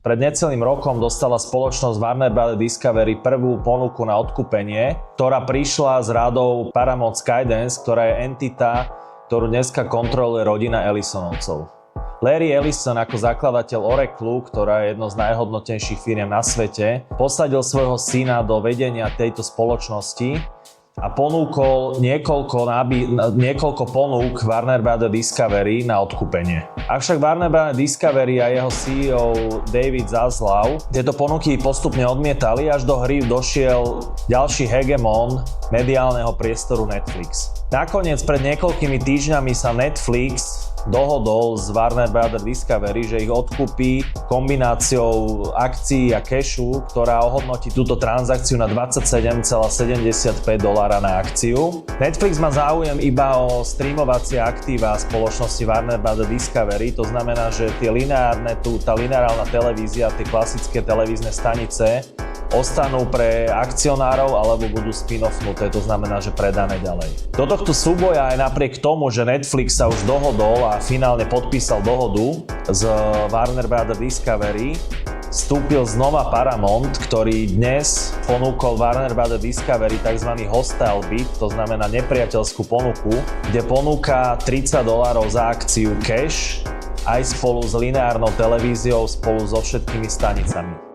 Pred necelým rokom dostala spoločnosť Warner Bros. Discovery prvú ponuku na odkúpenie, ktorá prišla z radou Paramount Skydance, ktorá je entita, ktorú dneska kontroluje rodina Ellisonovcov. Larry Ellison ako zakladateľ Oracle, ktorá je jedno z najhodnotnejších firiem na svete, posadil svojho syna do vedenia tejto spoločnosti a ponúkol niekoľko ponúk Warner Bros. Discovery na odkúpenie. Avšak Warner Bros. Discovery a jeho CEO David Zaslav tieto ponuky postupne odmietali, až do hry došiel ďalší hegemon mediálneho priestoru Netflix. Nakoniec pred niekoľkými týždňami sa Netflix dohodol z Warner Bros. Discovery, že ich odkúpi kombináciou akcií a cashu, ktorá ohodnotí túto transakciu na $27,75 na akciu. Netflix má záujem iba o streamovacie aktíva spoločnosti Warner Bros. Discovery, to znamená, že tá lineárna televízia, tie klasické televízne stanice ostanú pre akcionárov alebo budú spin-offnuté, to znamená, že predané ďalej. Do tohto súboja aj napriek tomu, že Netflix sa už dohodol a finálne podpísal dohodu s Warner Bros. Discovery, vstúpil znova Paramount, ktorý dnes ponúkol Warner Bros. Discovery tzv. Hostile bid, to znamená nepriateľskú ponuku, kde ponúka $30 za akciu cash aj spolu s lineárnou televíziou, spolu so všetkými stanicami.